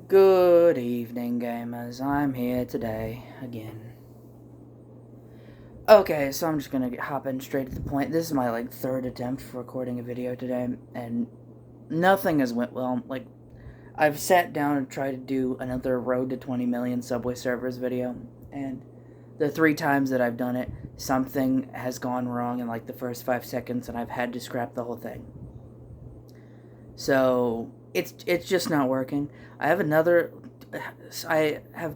Good evening, gamers. I'm here today again. Okay, so I'm just gonna hop in straight to the point. This is my third attempt for recording a video today, and nothing has went well. I've sat down and tried to do another Road to 20 Million Subway Surfers video, and the 3 times that I've done it, something has gone wrong in the first 5 seconds, and I've had to scrap the whole thing. So it's just not working. I have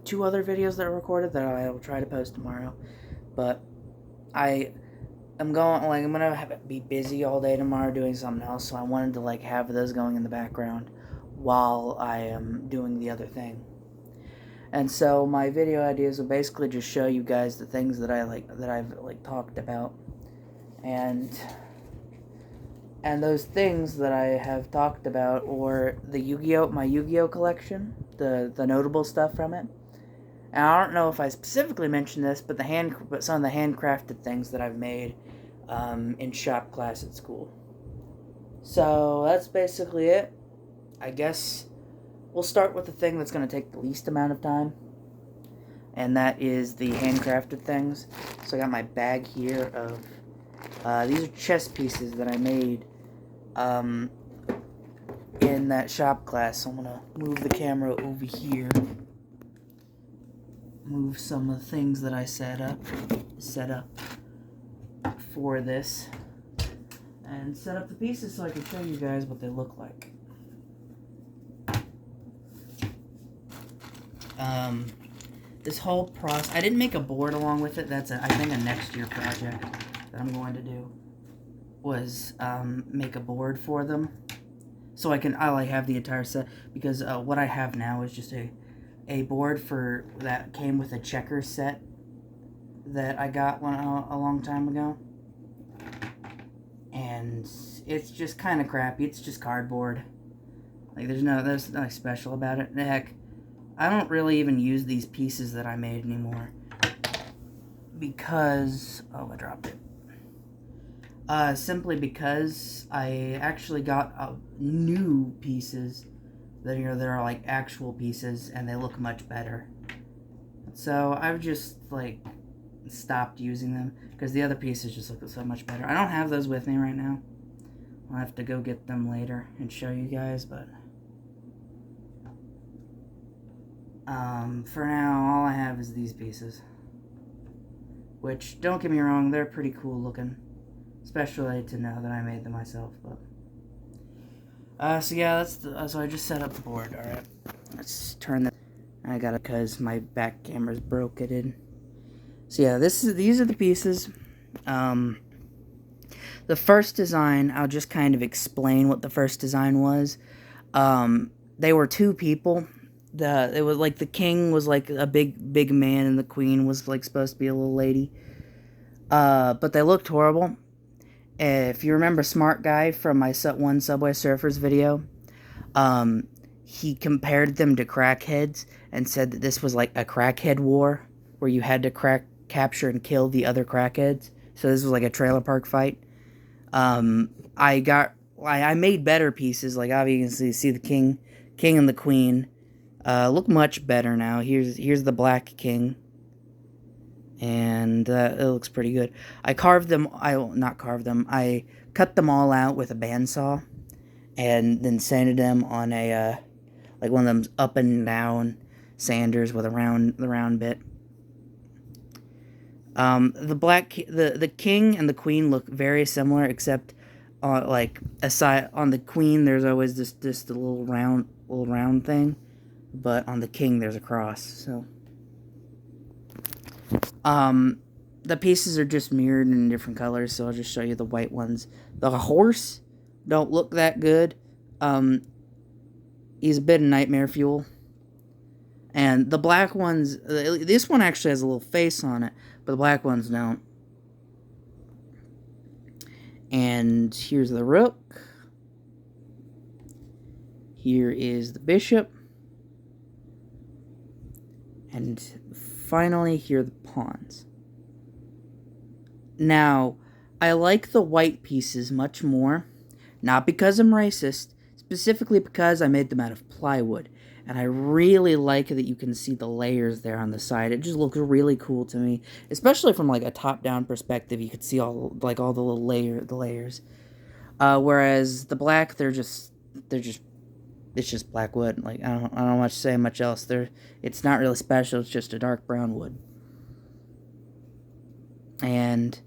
2 other videos that are recorded that I will try to post tomorrow, but I'm gonna be busy all day tomorrow doing something else, so I wanted to have those going in the background while I am doing the other thing. And so my video ideas will basically just show you guys the things that I've talked about, and those things that I have talked about, or my Yu-Gi-Oh collection, the notable stuff from it. And I don't know if I specifically mentioned this, but some of the handcrafted things that I've made in shop class at school. So that's basically it. I guess we'll start with the thing that's going to take the least amount of time, and that is the handcrafted things. So I got my bag here of these are chess pieces that I made in that shop class. So I'm gonna move the camera over here, move some of the things that I set up for this, and set up the pieces so I can show you guys what they look like. This whole process, I didn't make a board along with it. That's I think a next year project that I'm going to do, was make a board for them, so I'll have the entire set, because what I have now is just a board that came with a checkers set that I got a long time ago, and it's just kind of crappy. It's just cardboard. There's nothing special about it. Heck, I don't really even use these pieces that I made anymore, because I dropped it. Simply because I actually got new pieces that are actual pieces, and they look much better. So I've just stopped using them because the other pieces just look so much better. I don't have those with me right now. I'll have to go get them later and show you guys, but for now all I have is these pieces, which, don't get me wrong, they're pretty cool looking. Especially to know that I made them myself, but so yeah, so I just set up the board. All right, let's turn that. I got it because my back camera's broke it in. So yeah, these are the pieces. The first design, I'll just kind of explain what the first design was. They were 2 people. It was the king was a big man, and the queen was supposed to be a little lady. But they looked horrible. If you remember Smart Guy from my one Subway Surfers video, he compared them to crackheads and said that this was like a crackhead war, where you had to capture and kill the other crackheads. So this was like a trailer park fight. I made better pieces. Obviously, you see the king and the queen look much better now. Here's the black king. And it looks pretty good. I cut them all out with a bandsaw, and then sanded them on a one of them up and down sanders with the round bit. The king and the queen look very similar, except aside on the queen there's always this little round thing, but on the king there's a cross. So the pieces are just mirrored in different colors, so I'll just show you the white ones. The horse don't look that good. He's a bit of nightmare fuel. And the black ones, this one actually has a little face on it, but the black ones don't. And here's the rook. Here is the bishop. And finally, here are the pawns. Now, I like the white pieces much more, not because I'm racist, specifically because I made them out of plywood. And I really like that you can see the layers there on the side. It just looks really cool to me, especially from like a top-down perspective. You could see all the little layers. Whereas the black, it's just black wood. Like I don't much say much else. It's not really special. It's just a dark brown wood. And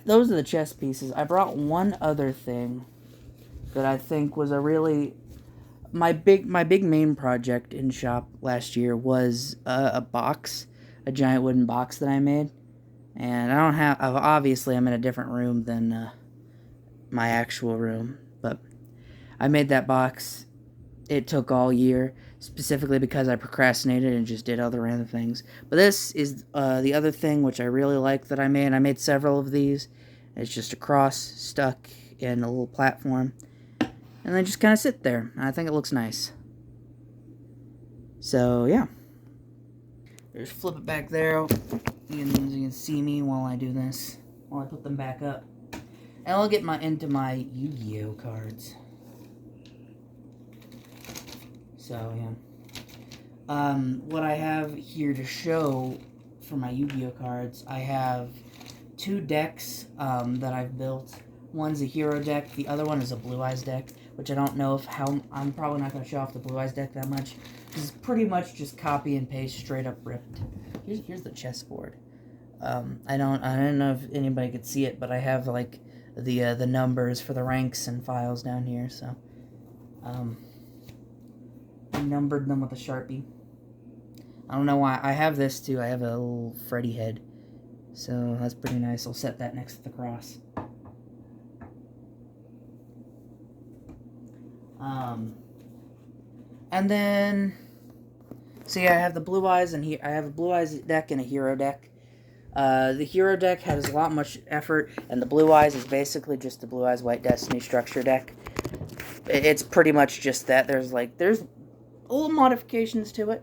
those are the chest pieces. I brought one other thing that I think was my big main project in shop last year was a giant wooden box that I made. And obviously I'm in a different room than my actual room, but I made that box. It took all year, specifically because I procrastinated and just did other random things. But this is the other thing which I really like that I made. I made several of these. It's just a cross stuck in a little platform. And they just kind of sit there. And I think it looks nice. So, yeah. Just flip it back there. You can see me while I do this. While I put them back up. And I'll get into my Yu-Gi-Oh cards. So, yeah. What I have here to show for my Yu-Gi-Oh cards, I have 2 decks that I've built. One's a hero deck. The other one is a Blue Eyes deck, which I don't know I'm probably not going to show off the Blue Eyes deck that much. This is pretty much just copy and paste, straight up ripped. Here's the chessboard. I don't know if anybody could see it, but I have like the numbers for the ranks and files down here. So, I numbered them with a Sharpie. I don't know why. I have this too. I have a little Freddy head. So that's pretty nice. I'll set that next to the cross. And then, so yeah, I have the Blue Eyes, and I have a Blue Eyes deck and a Hero deck. The Hero deck has a lot much effort, and the Blue Eyes is basically just the Blue Eyes White Destiny structure deck. It's pretty much just that. There's little modifications to it,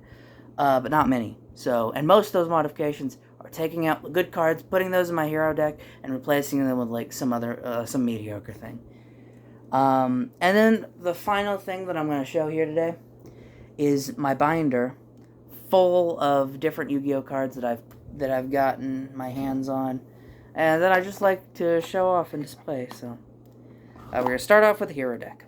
but not many. So, and most of those modifications are taking out good cards, putting those in my Hero deck, and replacing them with like some mediocre thing. And then the final thing that I'm going to show here today is my binder full of different Yu-Gi-Oh cards that I've gotten my hands on, and that I just like to show off and display. So we're going to start off with the Hero deck.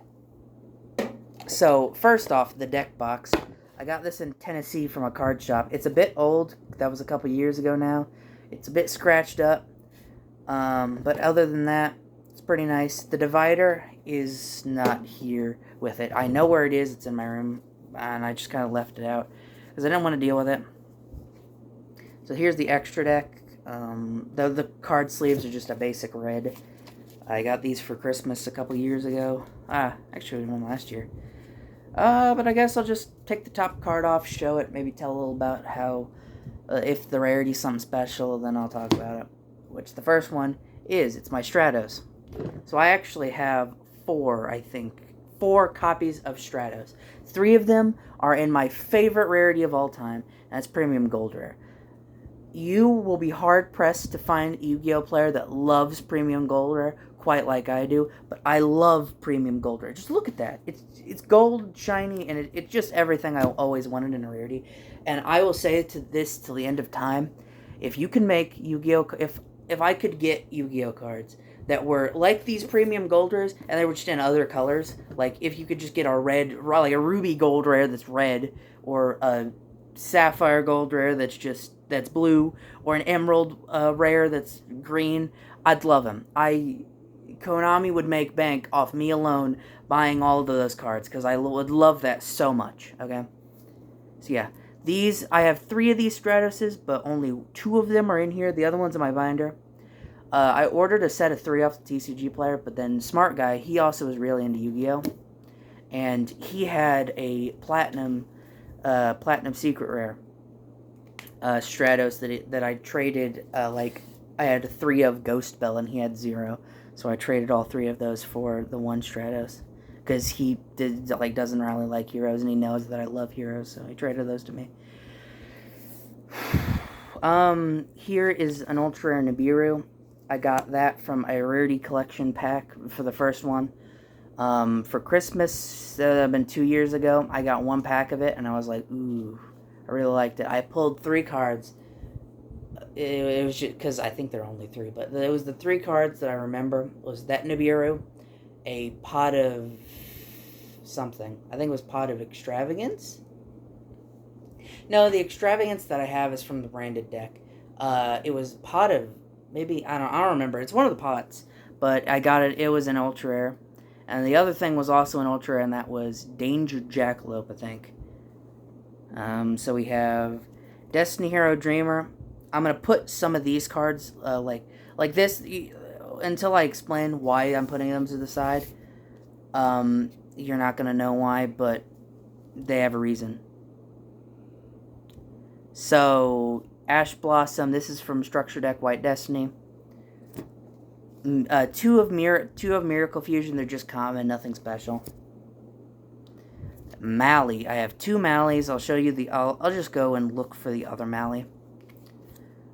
So first off, the deck box. I got this in Tennessee from a card shop. It's a bit old. That was a couple years ago now. It's a bit scratched up. But other than that, it's pretty nice. The divider is not here with it. I know where it is. It's in my room. And I just kind of left it out because I didn't want to deal with it. So here's the extra deck. The card sleeves are just a basic red. I got these for Christmas a couple years ago. Actually, even last year. But I guess I'll just take the top card off, show it, maybe tell a little about how, if the rarity is something special, then I'll talk about it. Which the first one it's my Stratos. So I actually have 4 copies of Stratos. 3 of them are in my favorite rarity of all time, and that's Premium Gold Rare. You will be hard-pressed to find a Yu-Gi-Oh player that loves Premium Gold Rare quite like I do, but I love Premium Gold Rare. Just look at that. It's gold, shiny, and it's just everything I always wanted in a rarity. And I will say to this till the end of time, if you can make Yu-Gi-Oh, if I could get Yu-Gi-Oh cards that were like these Premium Gold Rares, and they were just in other colors, like if you could just get a Ruby Gold Rare that's red, or a Sapphire Gold Rare that's blue, or an Emerald Rare that's green, I'd love them. Konami would make bank off me alone buying all of those cards, because I would love that so much, okay? So yeah, I have 3 of these Stratoses, but only 2 of them are in here. The other one's in my binder. I ordered a set of 3 off the TCG Player, but then Smart Guy, he also was really into Yu-Gi-Oh! And he had a Platinum Secret Rare Stratos that I traded, I had 3 of Ghost Bell, and he had 0. So I traded all 3 of those for the 1 Stratos. Because he doesn't really like heroes, and he knows that I love heroes, so he traded those to me. Here is an Ultra Rare Nibiru. I got that from a Rarity Collection pack for the first one. For Christmas, been 2 years ago, I got one pack of it, and I was like, ooh, I really liked it. I pulled 3 cards. It was just because I think there are only 3, but it was the 3 cards that I remember. Was that Nibiru, a Pot of something. I think it was Pot of Extravagance. No, the Extravagance that I have is from the branded deck. It was Pot of maybe I don't remember. It's one of the pots, but I got it. It was an ultra rare, and the other thing was also an ultra rare, and that was Danger Jackalope, I think. So we have Destiny Hero Dreamer. I'm gonna put some of these cards like this until I explain why I'm putting them to the side. You're not gonna know why, but they have a reason. So Ash Blossom. This is from Structure Deck White Destiny. 2 of Miracle Fusion. They're just common, nothing special. Mally. I have 2 Mallies. I'll show you the. I'll just go and look for the other Mally.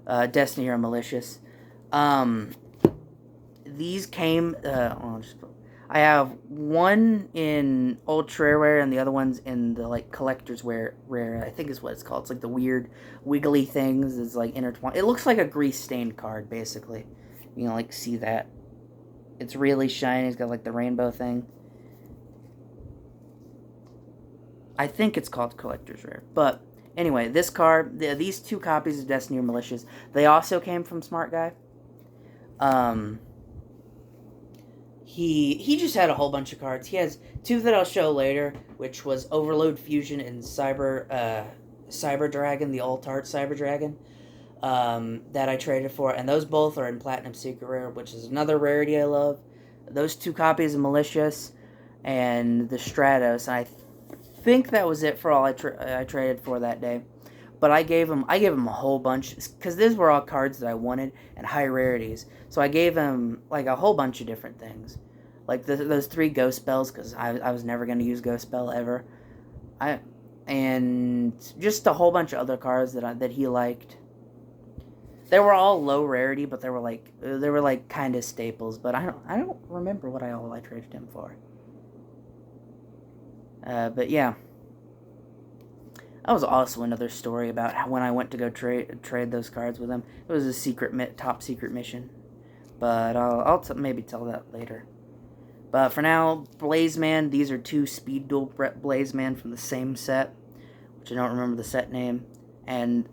Destiny Hero Malicious. These came. I have one in Ultra Rare and the other one's in the collector's rare. I think is what it's called. It's like the weird wiggly things. It's like intertwined. It looks like a grease stained card basically. You know, see that. It's really shiny. It's got the rainbow thing. I think it's called Collector's Rare. But anyway, this card, these 2 copies of Destiny are Malicious. They also came from Smart Guy. He just had a whole bunch of cards. He has 2 that I'll show later, which was Overload Fusion and Cyber Dragon, the Alt-Art Cyber Dragon, that I traded for. And those both are in Platinum Secret Rare, which is another rarity I love. Those 2 copies of Malicious and the Stratos. And I think that was it for all I traded for that day. But I gave him a whole bunch, because these were all cards that I wanted and high rarities. So I gave him a whole bunch of different things, those 3 Ghost Spells, because I was never going to use Ghost Spell ever. And just a whole bunch of other cards that he liked. They were all low rarity, but they were kind of staples. But I don't remember what I traded him for. But yeah. That was also another story about when I went to go trade those cards with him. It was a top secret mission. But I'll maybe tell that later. But for now, Blazeman. These are 2 Speed Duel Blazeman from the same set, which I don't remember the set name. And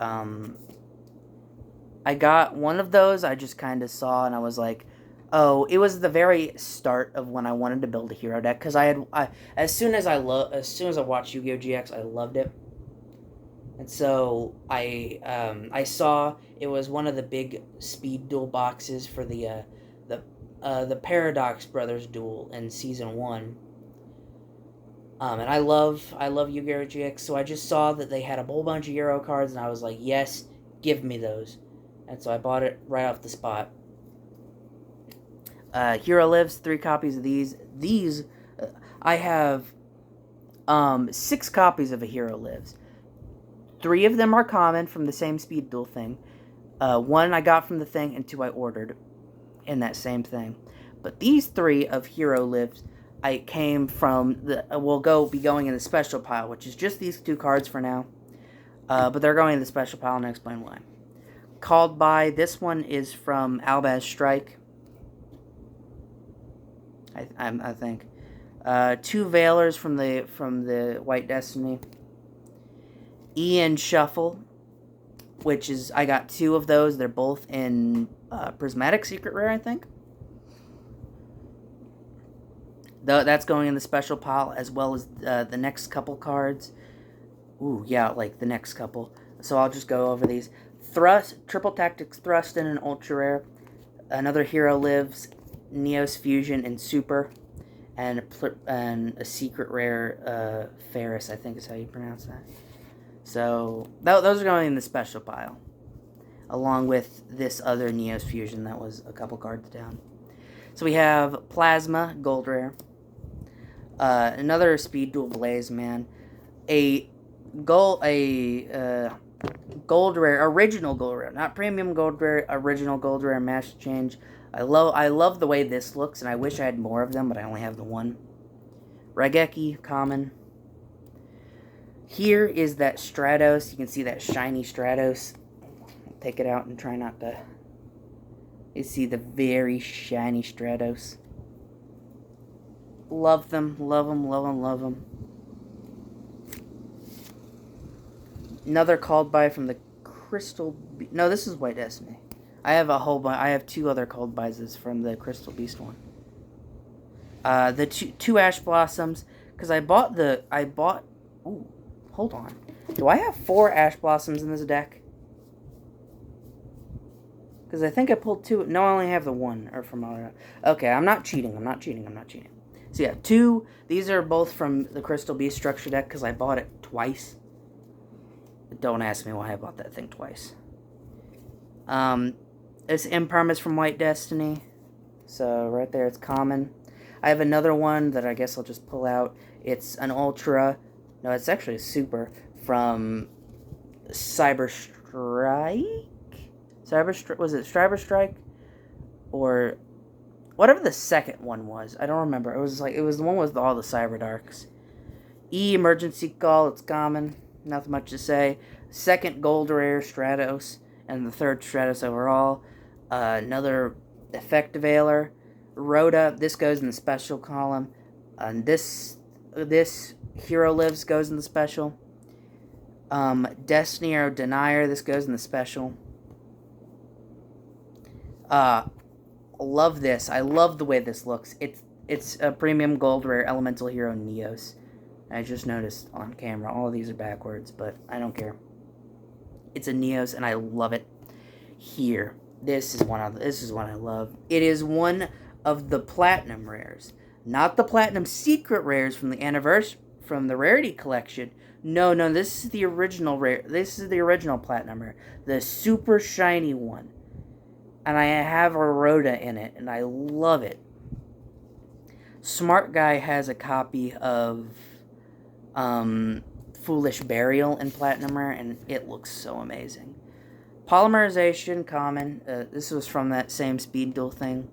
I got one of those. I just kind of saw, and I was like, oh, it was the very start of when I wanted to build a hero deck, because as soon as I watched Yu-Gi-Oh! GX, I loved it. And so I saw it was one of the big Speed Duel boxes for the Paradox Brothers duel in Season 1. And I love Yu-Gi-Oh! GX, so I just saw that they had a whole bunch of Euro cards, and I was like, yes, give me those. And so I bought it right off the spot. Hero Lives, 3 copies of these. I have 6 copies of a Hero Lives. 3 of them are common from the same Speed Duel thing. 1 I got from the thing, and 2 I ordered in that same thing. But these 3 of Hero Lives, I came from will be going in the special pile, which is just these 2 cards for now. But they're going in the special pile, and I'll explain why. Called By, this one is from Albaz Strike. I think. 2 Veilers from the White Destiny. Ian Shuffle, which is, I got 2 of those. They're both in Prismatic Secret Rare, I think. That's going in the special pile, as well as the next couple cards. Ooh, yeah, the next couple. So I'll just go over these. Triple Tactics Thrust in an Ultra Rare. Another Hero Lives, Neos Fusion, and Super. And a Secret Rare Ferris, I think is how you pronounce that. So, those are going in the special pile. Along with this other Neos Fusion that was a couple cards down. So we have Plasma, Gold Rare. Another Speed Duel Blazeman. A Gold Rare, original Gold Rare. Not Premium Gold Rare, original Gold Rare Master Change. I love the way this looks, and I wish I had more of them, but I only have the 1. Raigeki, common. Here is that Stratos. You can see that shiny Stratos. I'll take it out and try not to... You see the very shiny Stratos. Love them, love them, love them, love them. Another called by from the Crystal... No, this is White Destiny. I have a whole bunch. I have 2 other called bys from the Crystal Beast one. The two Ash Blossoms, because I bought... Ooh, hold on. Do I have 4 Ash Blossoms in this deck? Because I think I pulled 2. No, I only have the 1. Or from other... Okay, I'm not cheating. I'm not cheating. I'm not cheating. So yeah, 2. These are both from the Crystal Beast structure deck, because I bought it twice. Don't ask me why I bought that thing twice. This Imperm is from White Destiny. So right there, it's common. I have another one that I guess I'll just pull out. It's an Ultra. No, it's actually a Super from Cyber Strike? Was it Cyber Strike? Or whatever the second one was. I don't remember. It was the one with all the Cyber Darks. Emergency Call, it's common. Nothing much to say. Second Gold Rare Stratos, and the third Stratos overall. Another Effect Veiler. Rhoda, this goes in the special column. And this Hero Lives goes in the special. Destiny or Denier, this goes in the special. Love this. I love the way this looks. It's a premium gold rare elemental hero Neos. I just noticed on camera all of these are backwards, but I don't care. It's a Neos and I love it. Here, this is one I love. It is one of the platinum rares, not the platinum secret rares from the rarity collection. No, this is the original rare. This is the original platinum rare, the super shiny one. And I have a Rhoda in it, and I love it. Smart Guy has a copy of Foolish Burial in Platinum Rare, and it looks so amazing. Polymerization, common. This was from that same Speed Duel thing.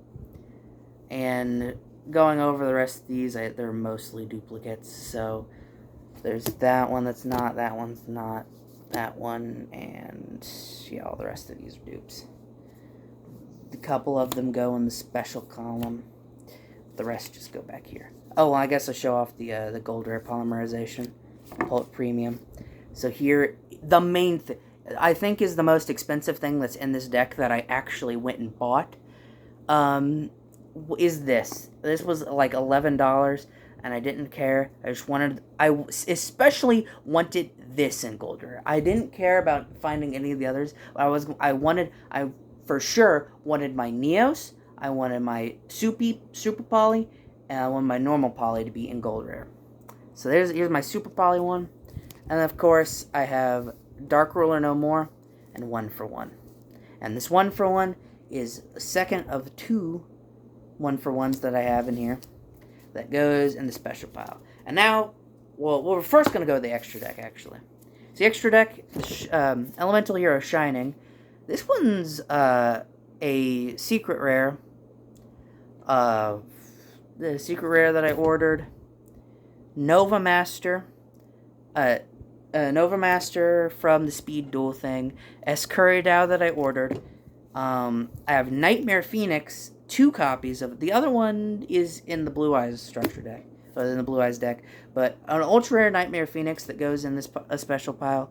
And going over the rest of these, they're mostly duplicates. So there's that one that's not, that one's not, that one, and yeah, all the rest of these are dupes. A couple of them go in the special column. The rest just go back here. Oh, well, I guess I'll show off the gold rare polymerization. Pull it premium. So here, the main thing, I think is the most expensive thing that's in this deck that I actually went and bought, is this. This was like $11, and I didn't care. I especially wanted this in gold rare. I didn't care about finding any of the others. I for sure wanted my Neos, I wanted my Super Poly, and I wanted my normal Poly to be in gold rare. So here's my Super Poly one. And of course, I have Dark Ruler No More and 1 for 1. And this 1 for 1 is the second of 2 1 for 1s that I have in here that goes in the special pile. And now, well, we're first going to go to the extra deck, actually. So the extra deck, Elemental Hero Shining. This one's a secret rare. The secret rare that I ordered. Nova Master. Nova Master from the Speed Duel thing. Escuridao that I ordered. I have Nightmare Phoenix, 2 copies of it. The other one is in the Blue Eyes structure deck. In the Blue Eyes deck. But an ultra rare Nightmare Phoenix that goes in this a special pile.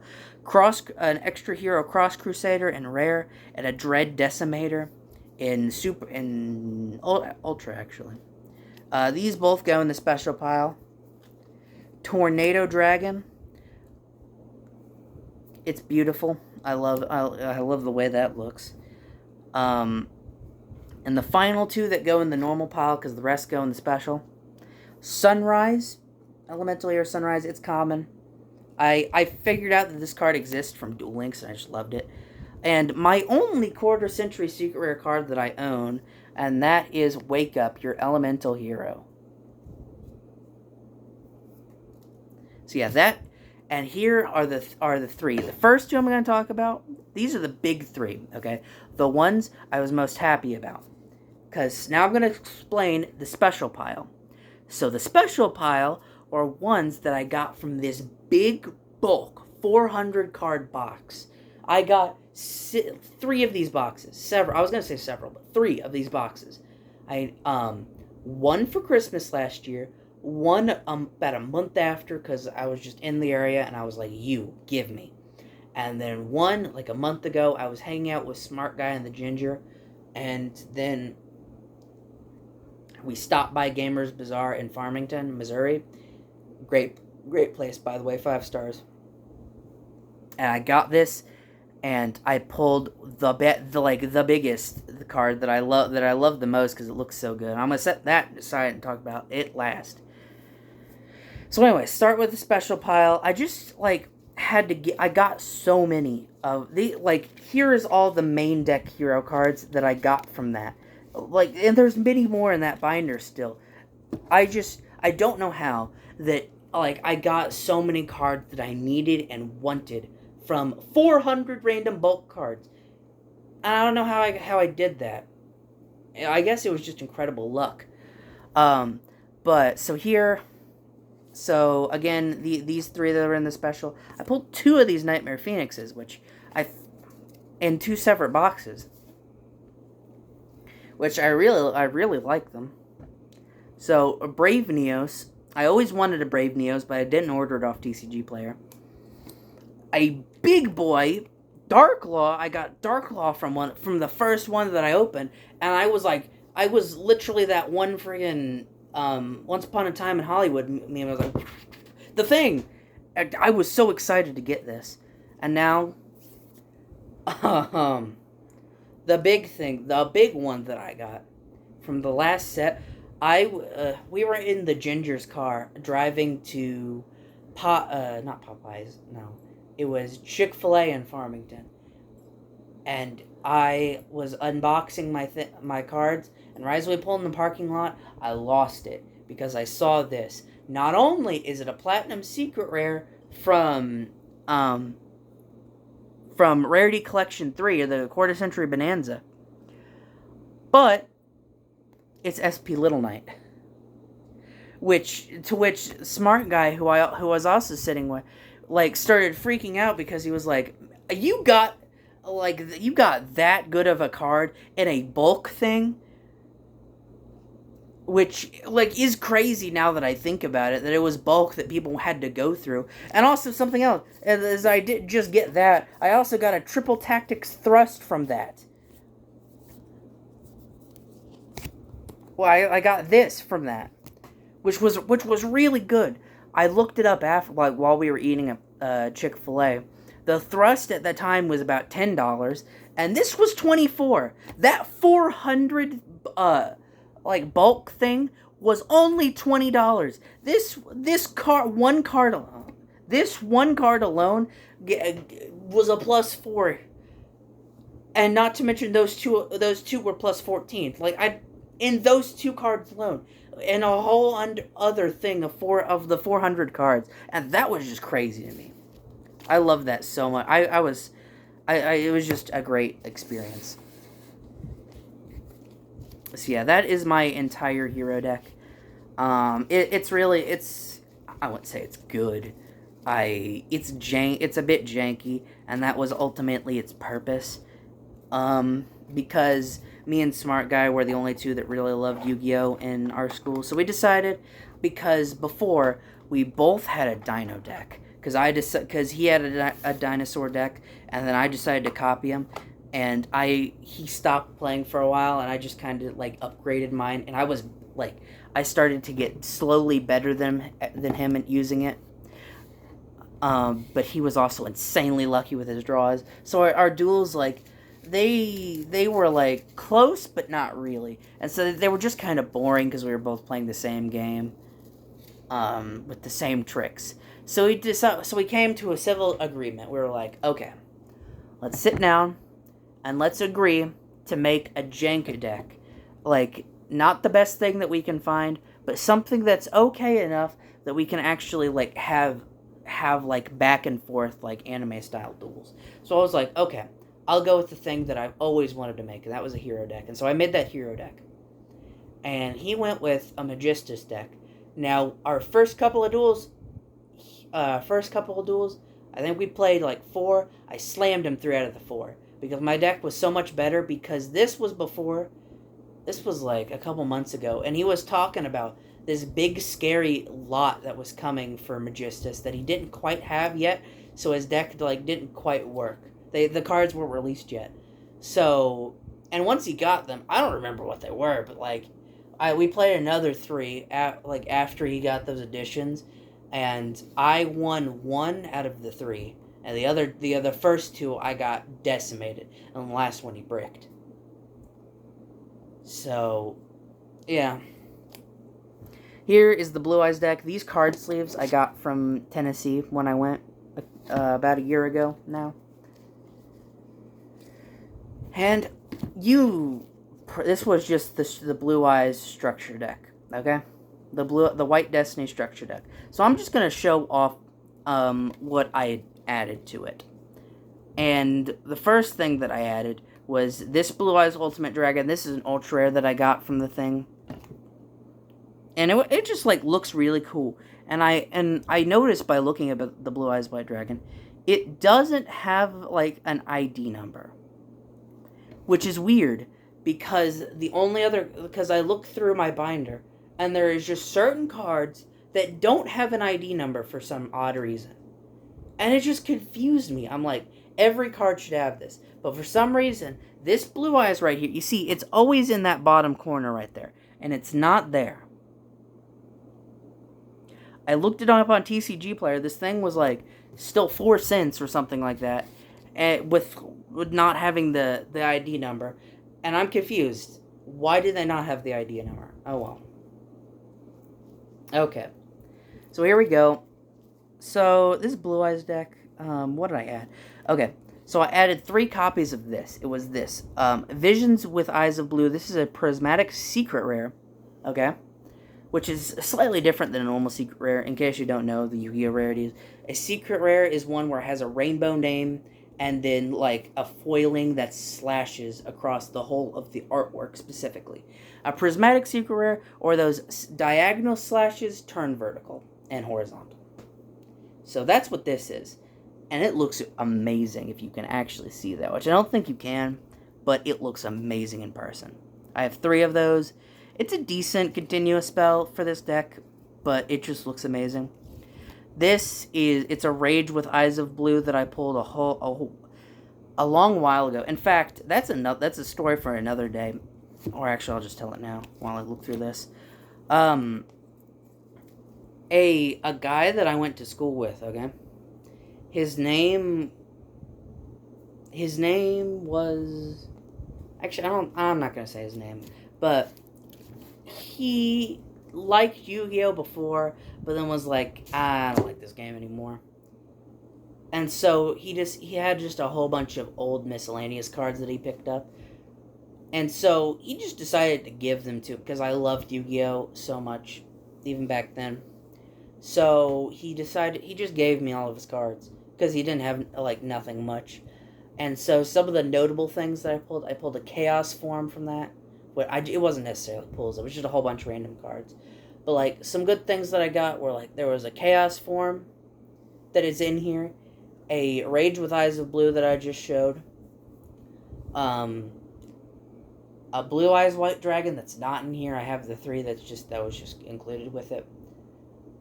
An extra hero Cross Crusader in rare. And a Dread Decimator in ultra, actually. These both go in the special pile. Tornado Dragon. It's beautiful. I love the way that looks. And the final 2 that go in the normal pile, because the rest go in the special. Sunrise. Elemental Hero Sunrise. It's common. I figured out that this card exists from Duel Links, and I just loved it. And my only quarter century secret rare card that I own, and that is Wake Up, your Elemental Hero. So yeah, that, and here are the 3. The first 2 I'm going to talk about, these are the big 3, okay? The ones I was most happy about. Because now I'm going to explain the special pile. So the special pile are ones that I got from this big bulk 400 card box. I got 3 of these boxes. I was going to say several, but 3 of these boxes. I one for Christmas last year, one about a month after because I was just in the area and I was like, you give me. And then one like a month ago, I was hanging out with Smart Guy and the Ginger, and then we stopped by Gamers Bazaar in Farmington, Missouri. Great place, by the way, 5 stars. And I got this, and I pulled the biggest card that I love the most because it looks so good. I'm gonna set that aside and talk about it last. So anyway, start with the special pile. I just I got so many of here is all the main deck hero cards that I got from that. And there's many more in that binder still. I don't know how that I got so many cards that I needed and wanted from 400 random bulk cards. And I don't know how I did that. I guess it was just incredible luck. But so again, these 3 that are in the special, I pulled 2 of these Nightmare Phoenixes, in 2 separate boxes, which I really like them. So a Brave Neos, I always wanted a Brave Neos, but I didn't order it off TCG Player. A big boy Darklaw, I got Darklaw from the first one that I opened, and I was literally that one friggin' Once Upon a Time in Hollywood meme. I was like, the thing. I was so excited to get this, and now, the big one that I got from the last set. We were in the Ginger's car driving to not Popeyes, no, it was Chick-fil-A in Farmington, and I was unboxing my cards, and right as we pulled in the parking lot, I lost it because I saw this. Not only is it a Platinum Secret Rare from Rarity Collection 3, or the Quarter Century Bonanza, but it's SP Little Knight. Which Smart Guy, who was also sitting with, started freaking out because he was like, you got that good of a card in a bulk thing? Which, is crazy now that I think about it, that it was bulk that people had to go through. And also something else, as I didn't just get that, I also got a Triple Tactics Thrust from that. Well, I got this from that, which was really good. I looked it up after, while we were eating a Chick-fil-A. The Thrust at that time was about $10, and this was $24. That 400 bulk thing was only $20. This one card alone was a +4, and not to mention those two were +14. In those 2 cards alone, and a whole other thing of the 400 cards, and that was just crazy to me. I love that so much. It was just a great experience. So yeah, that is my entire hero deck. It's I wouldn't say it's good. It's a bit janky, and that was ultimately its purpose. Because me and Smart Guy were the only 2 that really loved Yu-Gi-Oh! In our school. So we decided, because before, we both had a Dino deck. Because he had a dinosaur deck, and then I decided to copy him. And he stopped playing for a while, and I just kind of, upgraded mine. And I started to get slowly better than him at using it. But he was also insanely lucky with his draws. So our duels, they were close but not really, and so they were just kind of boring because we were both playing the same game with the same tricks. So we came to a civil agreement. We were like, okay, let's sit down and let's agree to make a Jenga deck, not the best thing that we can find, but something that's okay enough that we can actually have back and forth anime style duels. So I was like, okay, I'll go with the thing that I've always wanted to make, and that was a hero deck. And so I made that hero deck. And he went with a Magistus deck, Now, our first couple of duels, I think we played like 4. I slammed him 3 out of the 4 because my deck was so much better. Because this was like a couple months ago, and he was talking about this big scary lot that was coming for Magistus that he didn't quite have yet, so his deck like didn't quite work. The cards weren't released yet, so and once he got them, I don't remember what they were, but like we played another 3 after he got those additions, and I won 1 out of the 3, and the other first 2 I got decimated, and the last one he bricked. So, yeah. Here is the Blue Eyes deck. These card sleeves I got from Tennessee when I went about a year ago now. And this was just the Blue Eyes structure deck, okay? The White Destiny structure deck. So I'm just gonna show off what I added to it. And the first thing that I added was this Blue Eyes Ultimate Dragon. This is an ultra rare that I got from the thing. And it just like looks really cool. And I noticed by looking at the Blue Eyes White Dragon, it doesn't have like an ID number. Which is weird because because I looked through my binder and there is just certain cards that don't have an ID number for some odd reason. And it just confused me. I'm like, every card should have this. But for some reason, this Blue Eyes right here, you see, it's always in that bottom corner right there. And it's not there. I looked it up on TCG Player. This thing was like still 4 cents or something like that. With not having the ID number. And I'm confused. Why did they not have the ID number? Oh well. Okay. So here we go. So this Blue Eyes deck, what did I add? Okay, so I added 3 copies of this. It was this. Visions with Eyes of Blue. This is a prismatic secret rare. Okay? Which is slightly different than a normal secret rare. In case you don't know the Yu-Gi-Oh rarities. A secret rare is one where it has a rainbow name and then like a foiling that slashes across the whole of the artwork specifically. A prismatic secret rare, or those diagonal slashes turn vertical and horizontal. So that's what this is. And it looks amazing if you can actually see that, which I don't think you can, but it looks amazing in person. I have 3 of those. It's a decent continuous spell for this deck, but it just looks amazing. It's a Rage with Eyes of Blue that I pulled a long while ago. In fact, that's a story for another day. Or actually, I'll just tell it now while I look through this. A guy that I went to school with, okay? His name was... Actually, I'm not going to say his name. But he liked Yu-Gi-Oh! Before, but then was like, I don't like this game anymore. And so he had just a whole bunch of old miscellaneous cards that he picked up. And so he just decided to give them to, because I loved Yu-Gi-Oh! So much, even back then. So he just gave me all of his cards, because he didn't have, like, nothing much. And so some of the notable things that I pulled a Chaos form from that. It wasn't necessarily pulls, it was just a whole bunch of random cards. But, like, some good things that I got were, like, there was a Chaos form that is in here. A Rage with Eyes of Blue that I just showed. A Blue Eyes White Dragon that's not in here. I have the 3 that was just included with it.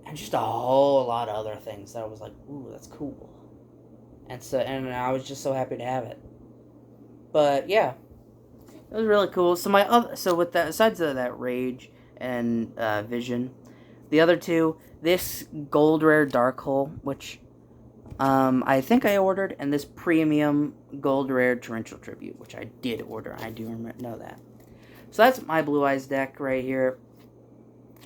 And just a whole lot of other things that I was like, ooh, that's cool. And I was just so happy to have it. But, yeah. It was really cool. Besides that Rage and Vision, the other 2, this Gold Rare Dark Hole, which I think I ordered, and this Premium Gold Rare Torrential Tribute, which I did order. I do know that. So that's my Blue Eyes deck right here.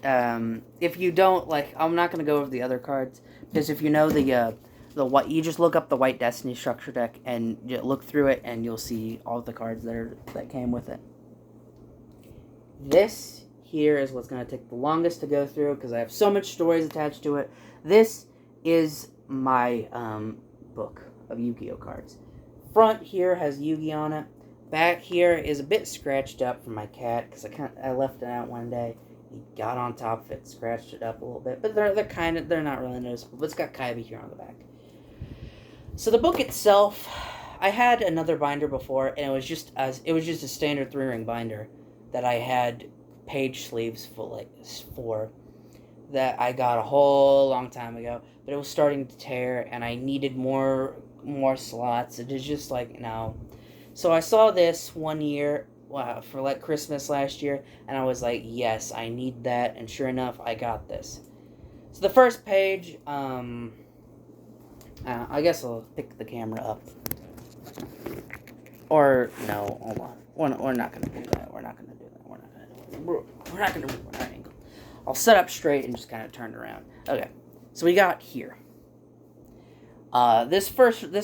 If you don't, like, I'm not going to go over the other cards, because if you know you just look up the White Destiny structure deck and you look through it, and you'll see all the cards that came with it. This here is what's going to take the longest to go through, because I have so much stories attached to it. This is my book of Yu-Gi-Oh cards. Front here has Yu-Gi on it. Back here is a bit scratched up from my cat, because I left it out one day, He got on top of it, scratched it up a little bit, but they're not really noticeable. But it's got Kaiba here on the back. So the book itself, I had another binder before, and it was just a standard 3-ring binder that I had page sleeves for that I got a whole long time ago, but it was starting to tear, and I needed more slots. It is just like, no. So I saw this one year for like Christmas last year, and I was like, yes, I need that, and sure enough, I got this. So the first page, I guess I'll pick the camera up. Or, no, hold on. We're not going to do that. We're not going to do that. We're not going to do that. I'll set up straight and just kind of turn around. Okay, so we got here. This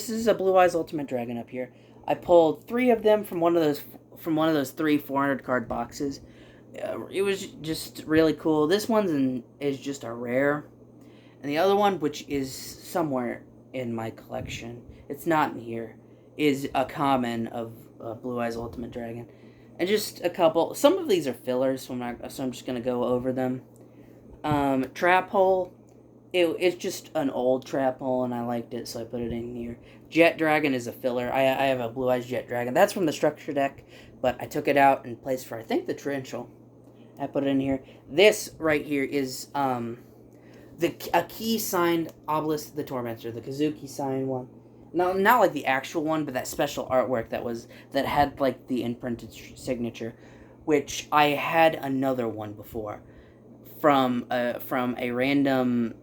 is a Blue Eyes Ultimate Dragon up here. I pulled 3 of them from one of those 3 400 card boxes. It was just really cool. This one is just a rare, and the other one, which is somewhere in my collection, it's not in here, is a common of Blue Eyes Ultimate Dragon. And just a couple. Some of these are fillers, so I'm just gonna go over them. Trap Hole. It's just an old Trap Hole, and I liked it, so I put it in here. Jet Dragon is a filler. I have a Blue Eyes Jet Dragon. That's from the structure deck, but I took it out and placed for, I think, the Torrential. I put it in here. This right here is a key signed Obelisk the Tormentor, the Kazuki signed one. No, not like the actual one, but that special artwork that had like the imprinted signature, which I had another one before from a random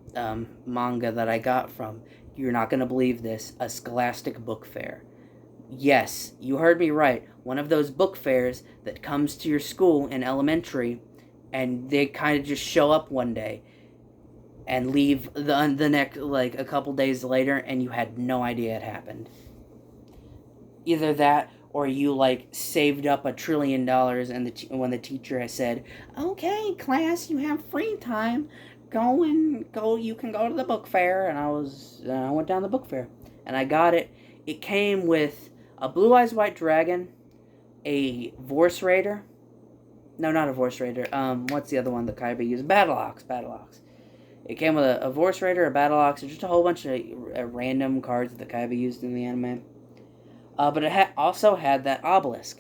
manga that I got from, you're not gonna believe this, a Scholastic book fair. Yes, you heard me right. One of those book fairs that comes to your school in elementary, and they kind of just show up one day and leave the next, like, a couple days later, and you had no idea it happened. Either that, or you, like, saved up $1 trillion, and when the teacher has said, okay, class, you have free time, you can go to the book fair, and I went down to the book fair, and I got it. It came with a Blue Eyes White Dragon, a Vorse Raider, no, not a Vorse Raider, what's the other one that Kaiba used? Battle Ox. It came with a Vorse Raider, a Battle Ox, and just a whole bunch of random cards that Kaiba used in the anime. But it also had that Obelisk.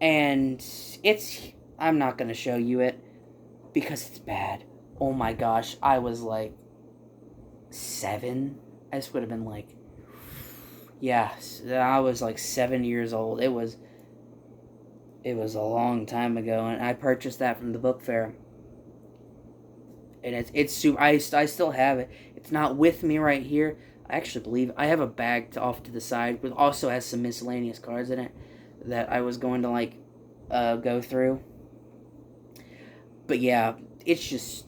And I'm not going to show you it because it's bad. Oh my gosh, I was like 7. This would have been like, yeah, I was like 7 years old. It was a long time ago, and I purchased that from the book fair. And it's super. I still have it. It's not with me right here. I actually believe I have a bag off to the side, which also has some miscellaneous cards in it that I was going to like go through. But yeah, it's just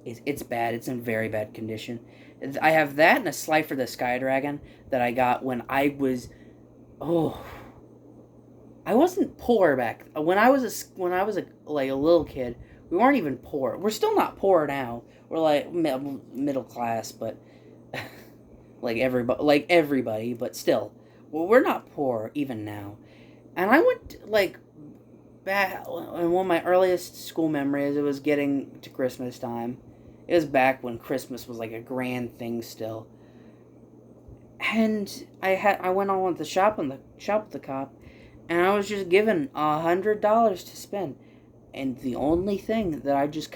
it's bad. It's in very bad condition. I have that and a Slifer the Sky Dragon that I got when I was I wasn't poor back when I was a little kid. We weren't even poor. We're still not poor now. We're like middle class, but like everybody, but still, well, we're not poor even now. And I went like back in one of my earliest school memories. It was getting to Christmas time. It was back when Christmas was like a grand thing still. And I went on to shop with the cop, and I was just given $100 to spend. And the only thing that I just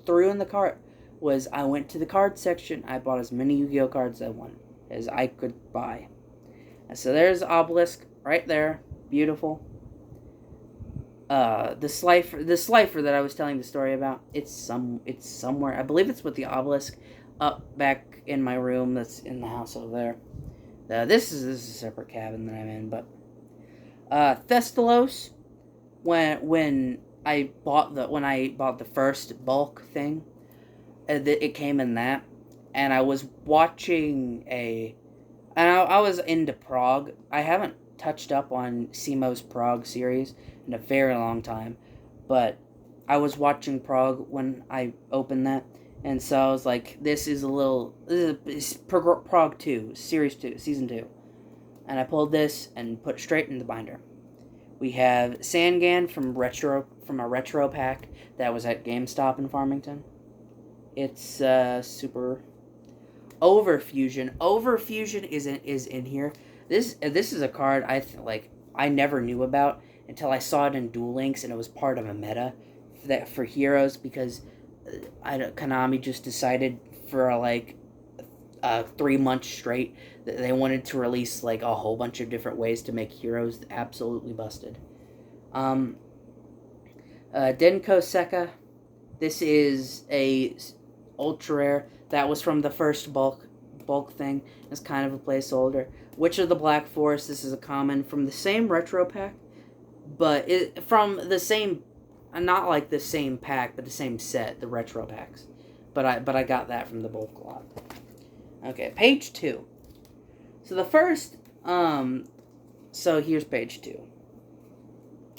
threw in the cart was I went to the card section. I bought as many Yu-Gi-Oh cards as I could buy. And so there's Obelisk right there, beautiful. The Slifer that I was telling the story about, it's somewhere. I believe it's with the Obelisk up back in my room. That's in the house over there. This is a separate cabin that I'm in, but Thestalos, when I bought the first bulk thing, it came in that, and I was watching I was into Prague. I haven't touched up on Simo's Prague series in a very long time, but I was watching Prague when I opened that, and so I was like, this is Prague 2, Series 2, Season 2, and I pulled this and put it straight in the binder. We have Sangan from a retro pack that was at GameStop in Farmington. It's super. Overfusion. Overfusion is in here. This is a card I never knew about until I saw it in Duel Links, and it was part of a meta for heroes, because Konami just decided for 3 months straight that they wanted to release a whole bunch of different ways to make heroes absolutely busted. Denko Seka. This is a ultra rare that was from the first bulk thing. It's kind of a placeholder. Witch of the Black Forest. This is a common from the same retro pack, but from the same, not like the same pack, but the same set, the retro packs. But I got that from the bulk lot. Okay, page 2. So the first, so here's page 2.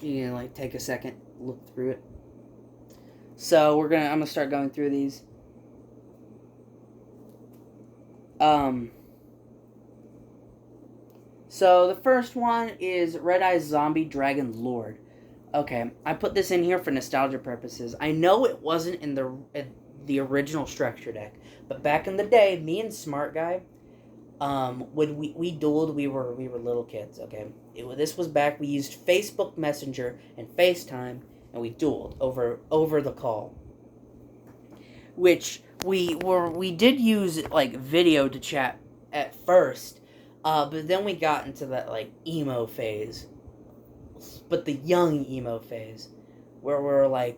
You can take a second, look through it. So I'm gonna start going through these. So the first one is Red Eye Zombie Dragon Lord. Okay, I put this in here for nostalgia purposes. I know it wasn't in the original structure deck, but back in the day, me and Smart Guy, when we dueled, we were little kids. Okay, this was back. We used Facebook Messenger and FaceTime, and we dueled over the call. Which we did use video to chat at first, but then we got into that emo phase, but the young emo phase, where we're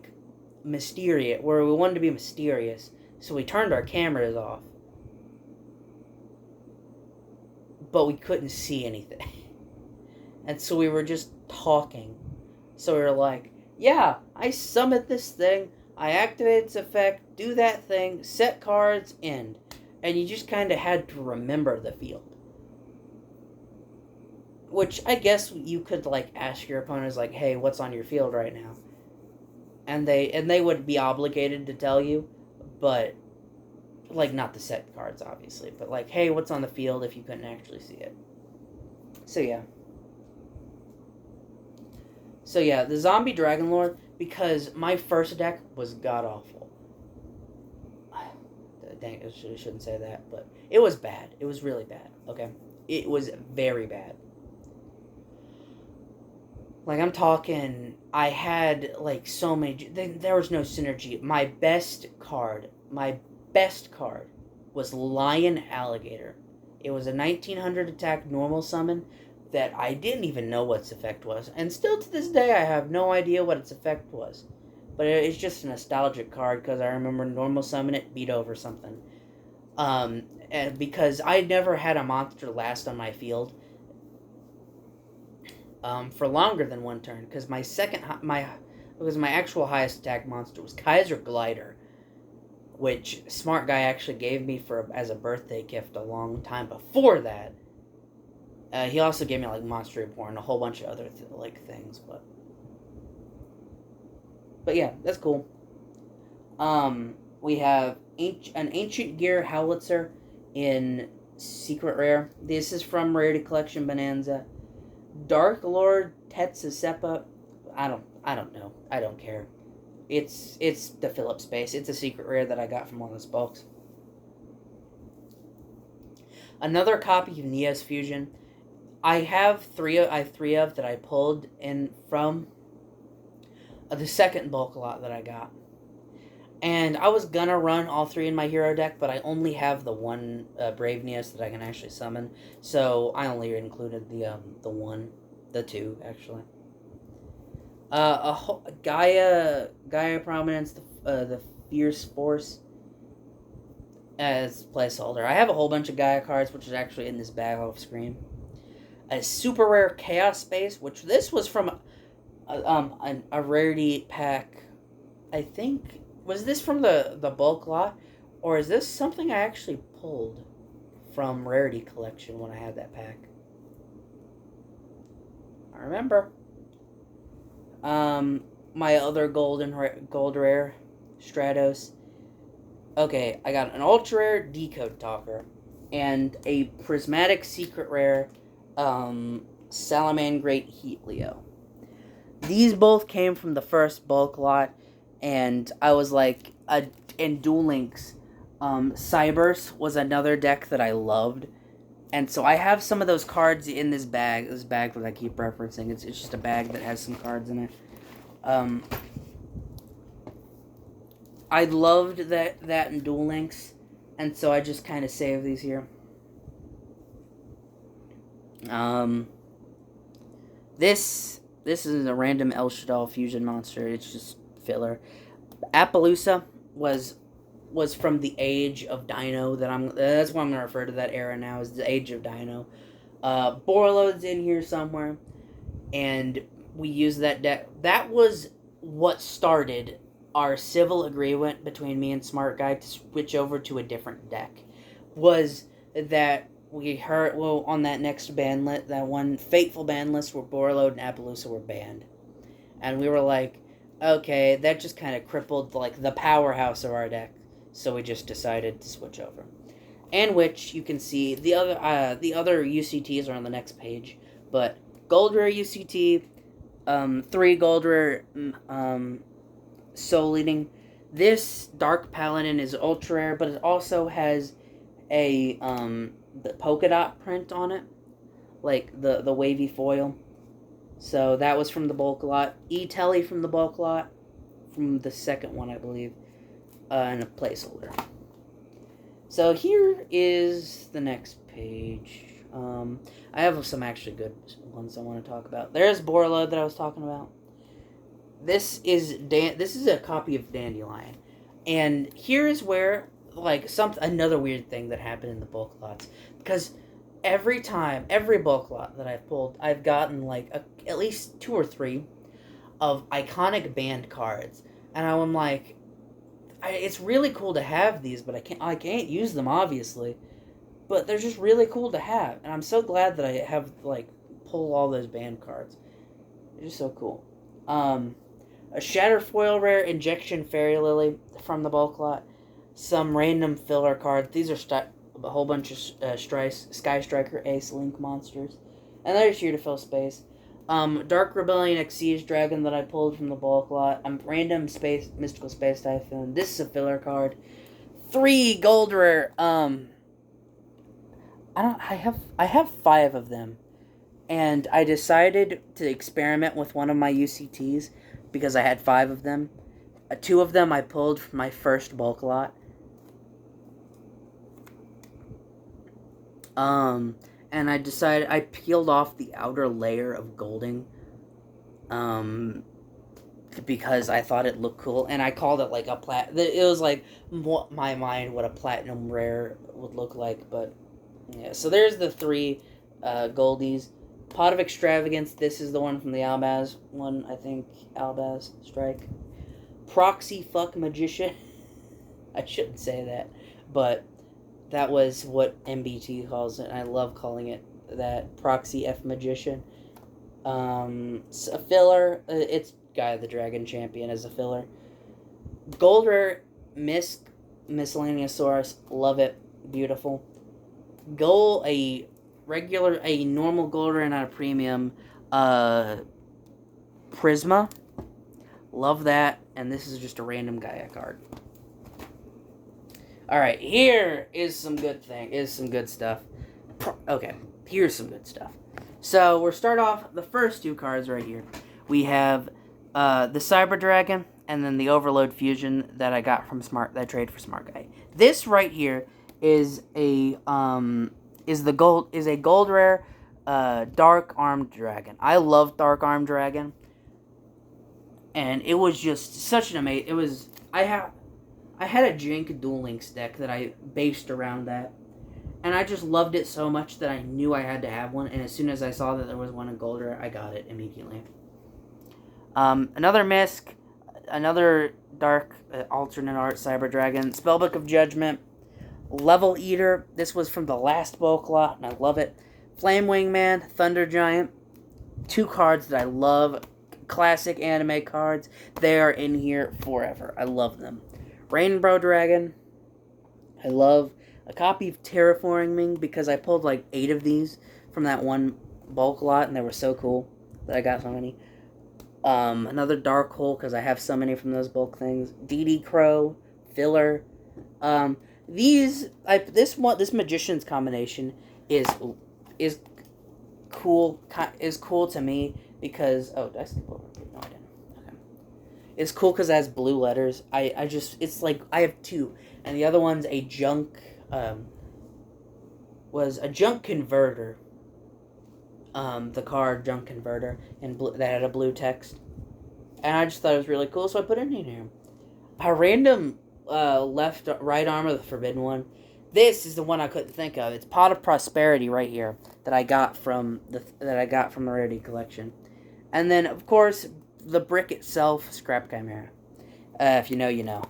mysterious, where we wanted to be mysterious, so we turned our cameras off, but we couldn't see anything, and so we were just talking. So we were like, yeah, I summoned this thing, I activate its effect, do that thing, set cards, end. And you just kind of had to remember the field. Which I guess you could ask your opponents hey, what's on your field right now? And they would be obligated to tell you, but not the set cards obviously, but hey, what's on the field, if you couldn't actually see it. So yeah, the Zombie Dragon Lord, because my first deck was god-awful. Dang, I shouldn't say that, but it was bad. It was really bad, okay? It was very bad. I'm talking, I had, so many... There was no synergy. My best card was Lion Alligator. It was a 1900 attack normal summon that I didn't even know what its effect was. And still to this day, I have no idea what its effect was. But it's just a nostalgic card, because I remember normal summon it, beat over something. And because I never had a monster last on my field for longer than one turn, because my actual highest attack monster was Kaiser Glider, which Smart Guy actually gave me as a birthday gift a long time before that. He also gave me Monster Reborn, a whole bunch of other things, but yeah, that's cool. We have an Ancient Gear Howitzer in Secret Rare. This is from Rarity Collection Bonanza. Dark Lord Tetsusepa. I don't know. I don't care. It's the Phillips base. It's a secret rare that I got from one of those bulks. Another copy of Neos Fusion. I have three of that I pulled in from the second bulk lot that I got. And I was gonna run all three in my hero deck, but I only have the one Brave Neos that I can actually summon. So I only included the two actually. Gaia Prominence, the Fierce Force as placeholder. I have a whole bunch of Gaia cards, which is actually in this bag off screen. A super rare Chaos Space, which this was from a rarity pack. I think, was this from the bulk lot, or is this something I actually pulled from Rarity Collection when I had that pack? I remember. My other gold rare, Stratos. Okay, I got an ultra rare Decode Talker and a prismatic secret rare Salamangreat Heatleo. These both came from the first bulk lot, and I was like, in Duel Links, Cybers was another deck that I loved. And so I have some of those cards in this bag that I keep referencing. It's just a bag that has some cards in it. I loved that in Duel Links, and so I just kind of saved these here. This is a random El Shaddoll fusion monster. It's just filler. Appaloosa was from the age of Dino that's what I'm gonna refer to that era now, is the age of Dino. Borreload's in here somewhere, and we used that deck. That was what started our civil agreement between me and Smart Guy to switch over to a different deck. Was that we heard, well, on that next ban list, that one fateful ban list where Borreload and Appaloosa were banned, and we were like, okay, that just kind of crippled like the powerhouse of our deck, so we just decided to switch over. And which you can see the other UCTs are on the next page, but Gold Rare UCT, 3 Gold Rare Soul Eating. This Dark Paladin is ultra rare, but it also has a the polka dot print on it, like the wavy foil. So that was from the bulk lot. E-Telly from the bulk lot, from the second one, I believe, and a placeholder. So here is the next page. I have some actually good ones I want to talk about. There's Borreload that I was talking about. This is a copy of Dandelion, and here's where another weird thing that happened in the bulk lots, because every bulk lot that I've pulled, I've gotten at least 2 or 3 of iconic banned cards, and I'm like, it's really cool to have these, but I can't use them, obviously, but they're just really cool to have, and I'm so glad that I have pull all those banned cards. They're just so cool. A Shatter Foil Rare Injection Fairy Lily from the bulk lot. Some random filler cards. These are a whole bunch of Sky Striker Ace Link monsters. And they're just here to fill space. Dark Rebellion Exige Dragon that I pulled from the bulk lot. Random Mystical Space Typhoon. This is a filler card. 3 Gold Rare. I have 5 of them. And I decided to experiment with one of my UCTs because I had 5 of them. 2 of them I pulled from my first bulk lot. And I decided, I peeled off the outer layer of golding, because I thought it looked cool, and I called it it was my mind what a platinum rare would look like, but yeah. So there's the 3 goldies. Pot of Extravagance, this is the one from the Albaz one, I think. Albaz Strike. Proxy Fuck Magician. I shouldn't say that, but that was what MBT calls it, and I love calling it that. Proxy F Magician. A filler, it's Guy the Dragon Champion as a filler. Gold Rare Miscellaneousaurus, love it, beautiful. A normal Gold Rare, not a premium, Prisma, love that, and this is just a random Gaia card. Alright, here is some good stuff. Okay, here's some good stuff. So, we'll start off the first 2 cards right here. We have the Cyber Dragon, and then the Overload Fusion that I got from that I traded for Smart Guy. This right here is a gold rare Dark Armed Dragon. I love Dark Armed Dragon, and it was just such an amazing. I had a Jink Duel Links deck that I based around that, and I just loved it so much that I knew I had to have one, and as soon as I saw that there was one in Gold Rare, I got it immediately. Another Misk, another Dark alternate art Cyber Dragon, Spellbook of Judgment, Level Eater, this was from the last bulk lot, and I love it. Flame Wingman, Thunder Giant, 2 cards that I love, classic anime cards. They are in here forever. I love them. Rainbow Dragon, I love. A copy of Terraforming, because I pulled 8 of these from that one bulk lot, and they were so cool that I got so many. Another Dark Hole, because I have so many from those bulk things. DD Crow, filler. This Magician's combination is is cool to me because did I skip over? No, I didn't. Okay, it's cool because it has blue letters. I just it's like I have two, and the other one's a junk was a junk converter. The card junk converter that had a blue text, and I just thought it was really cool, so I put it in here. A random right arm of the Forbidden One. This is the one I couldn't think of. It's Pot of Prosperity right here that I got from the Rarity Collection, and then of course the brick itself, Scrap Chimera. If you know, you know.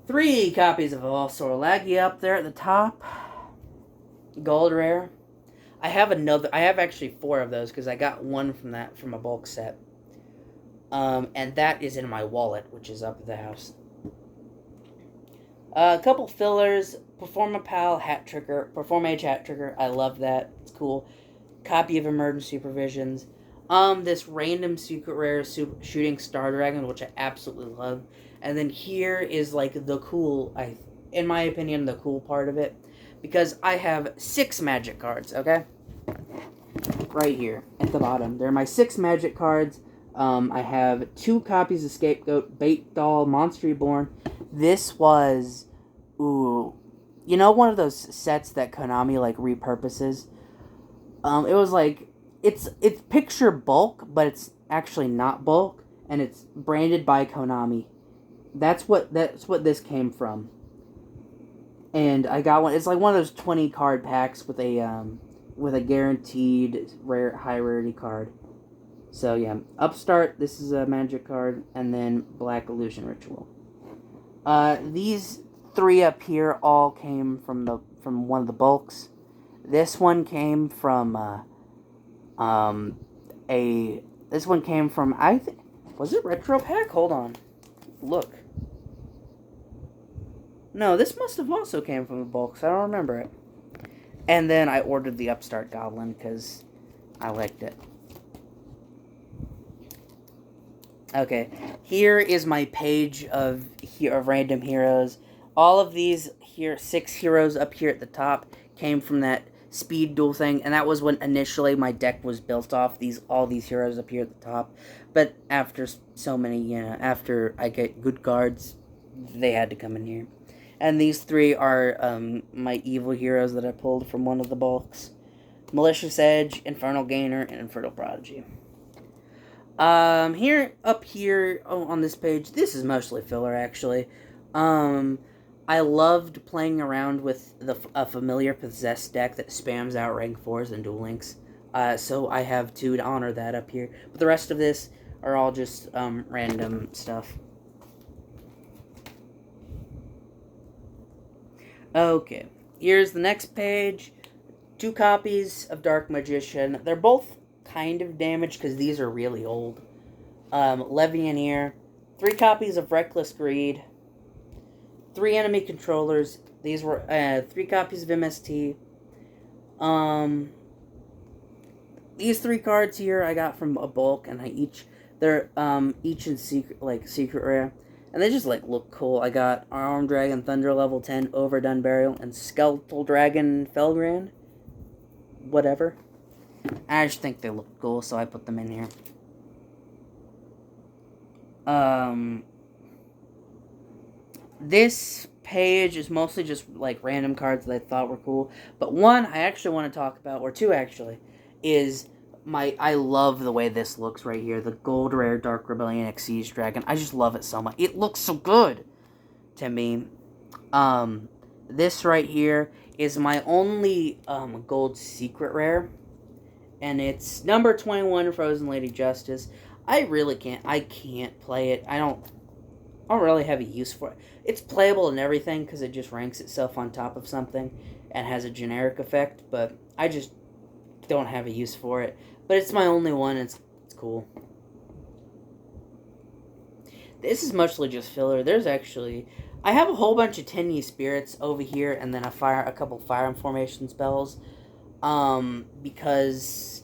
3 copies of Velosaur Laggy up there at the top. Gold rare. I have actually 4 of those because I got one from a bulk set. And that is in my wallet, which is up at the house. A couple fillers. Performapal Hat Trigger. Performage Hat Trigger. I love that. It's cool. Copy of Emergency Provisions. This random secret rare shooting Star Dragon, which I absolutely love. And then here is like the cool, in my opinion, the cool part of it. Because I have 6 magic cards, okay? Right here at the bottom. They're my 6 magic cards. I have 2 copies of Scapegoat, Bait Doll, Monster Reborn. This was, you know, one of those sets that Konami like repurposes. It was like it's picture bulk, but it's actually not bulk, and it's branded by Konami. That's what this came from. And I got one. It's like one of those 20 card packs with a guaranteed high rarity card. So yeah, Upstart. This is a magic card, and then Black Illusion Ritual. These 3 up here all came from one of the bulks. This one came from was it Retro Pack? Hold on, look. No, this must have also came from the bulks. I don't remember it. And then I ordered the Upstart Goblin because I liked it. Okay, here is my page of random heroes. All of these 6 heroes up here at the top came from that speed duel thing, and that was when initially my deck was built off. All these heroes up here at the top, but after so many, after I get good cards, they had to come in here. And these 3 are my evil heroes that I pulled from one of the bulks: Malicious Edge, Infernal Gainer, and Infernal Prodigy. Up here on this page, this is mostly filler, actually. I loved playing around with a familiar Possessed deck that spams out rank 4s and Duel Links. So I have 2 to honor that up here. But the rest of this are all just random stuff. Okay, here's the next page. 2 copies of Dark Magician. They're both kind of damaged because these are really old. Levianeer. 3 copies of Reckless Greed. 3 enemy controllers. These were 3 copies of MST. These 3 cards here I got from a bulk, and they're each in secret rare. And they just look cool. I got Armed Dragon Thunder level 10 Overdone Burial and Skeletal Dragon Felgrand. Whatever. I just think they look cool, so I put them in here. This page is mostly just random cards that I thought were cool. But one I actually want to talk about, or 2 actually, is I love the way this looks right here. The Gold Rare Dark Rebellion Exige Dragon. I just love it so much. It looks so good to me. This right here is my only gold secret rare. And it's number 21, Frozen Lady Justice. I can't play it. I don't really have a use for it. It's playable and everything because it just ranks itself on top of something and has a generic effect, but I just don't have a use for it. But it's my only one, and it's cool. This is mostly just filler. I have a whole bunch of Tenyi Spirits over here, and then a couple Fire and Formation spells. Because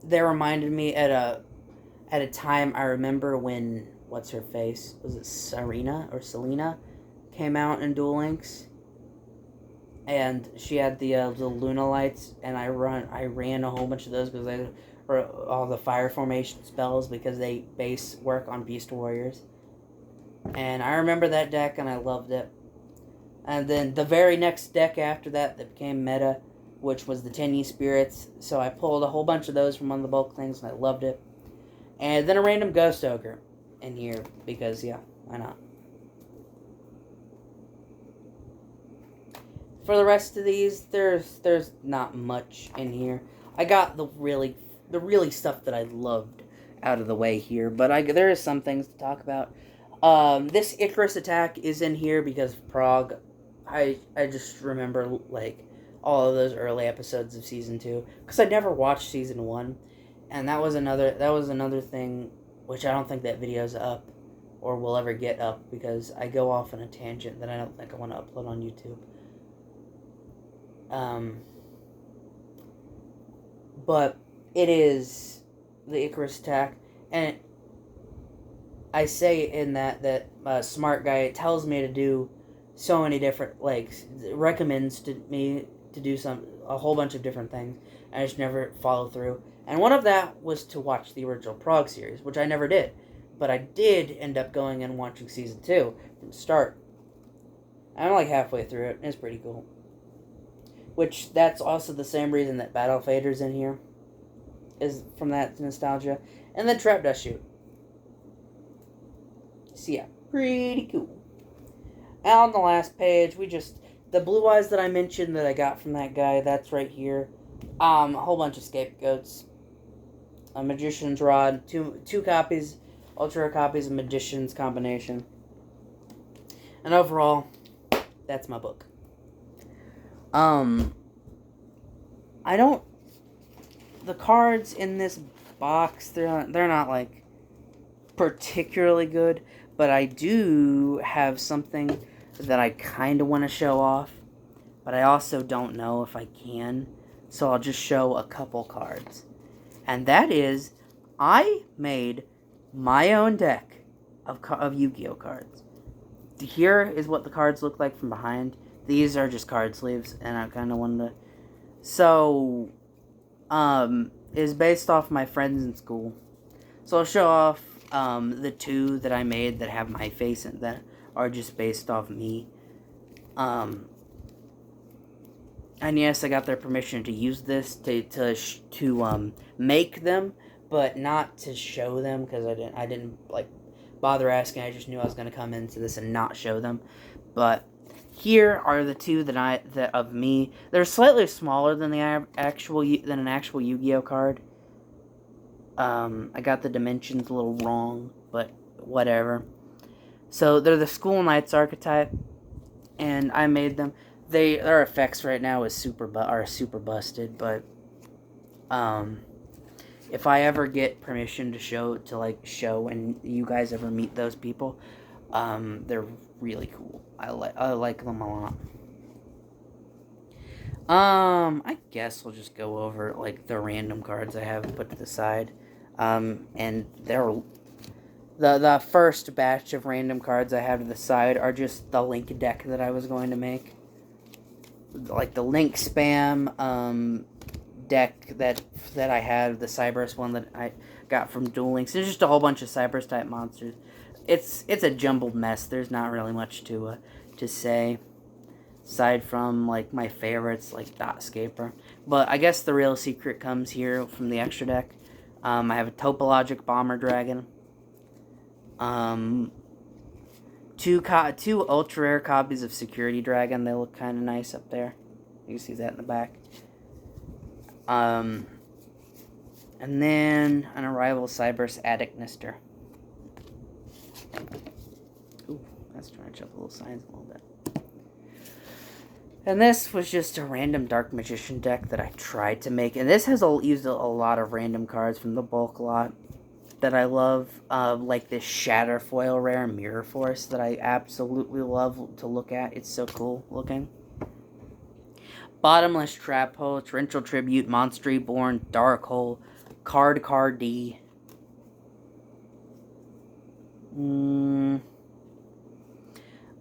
they reminded me at a time I remember when what's her face, was it Serena or Selena, came out in Duel Links, and she had the Luna lights, and I ran a whole bunch of those because or all the fire formation spells because they base work on Beast Warriors, and I remember that deck and I loved it. And then the very next deck after that became meta, which was the Tenyi Spirits. So I pulled a whole bunch of those from one of the bulk things and I loved it. And then a random Ghost Ogre in here because, yeah, why not? For the rest of these, there's not much in here. I got the really stuff that I loved out of the way here, but there is some things to talk about. This Icarus attack is in here because of Prague. I just remember like all of those early episodes of season 2 because I never watched season 1, and that was another thing which I don't think that video's up or will ever get up because I go off on a tangent that I don't think I want to upload on YouTube. But it is the Icarus attack, and I say in that smart guy tells me to do so many different, like, recommends to me to do a whole bunch of different things, and I just never follow through. And one of that was to watch the original Prague series, which I never did, but I did end up going and watching season 2 from the start. I'm like halfway through it, and it's pretty cool. Which, that's also the same reason that Battle Fader's in here, is from that nostalgia. And then Trap Dust Shoot. So yeah, pretty cool. And on the last page, the Blue Eyes that I mentioned that I got from that guy, that's right here. A whole bunch of Scapegoats. A Magician's Rod, two copies, ultra copies of Magician's combination. And overall, that's my book. The cards in this box, they're not like particularly good, but I do have something that I kind of want to show off, but I also don't know if I can, so I'll just show a couple cards. And that is, I made my own deck of Yu-Gi-Oh cards. Here is what the cards look like from behind. These are just card sleeves, and I kind of wanted to... So, is based off my friends in school. So I'll show off the two that I made that have my face in that are just based off me. And yes, I got their permission to use this to make them, but not to show them because I didn't like bother asking. I just knew I was going to come into this and not show them. But here are the two that of me. They're slightly smaller than an actual Yu-Gi-Oh card. I got the dimensions a little wrong, but whatever. So they're the School Knights archetype, and I made them. Their effects right now are super busted, but if I ever get permission to show and you guys ever meet those people, they're really cool. I like them a lot. I guess we'll just go over like the random cards I have put to the side. And they're the first batch of random cards I have to the side are just the Link deck that I was going to make. Like the Link spam deck that I had, the Cyberus one that I got from Duel Links. There's just a whole bunch of Cyberus type monsters. It's a jumbled mess. There's not really much to say aside from like my favorites like Dotscaper. But I guess the real secret comes here from the extra deck. I have a Topologic Bomber Dragon. Two ultra rare copies of Security Dragon. They look kind of nice up there. You can see that in the back. And then an Arrival Cyberus Attic Nister. Ooh, that's trying to jump a little size a little bit. And this was just a random Dark Magician deck that I tried to make. And this has used a lot of random cards from the bulk lot that I love. Like this Shatter Foil Rare Mirror Force that I absolutely love to look at. It's so cool looking. Bottomless Trap Hole, Torrential Tribute, Monster Reborn, Dark Hole, Card D.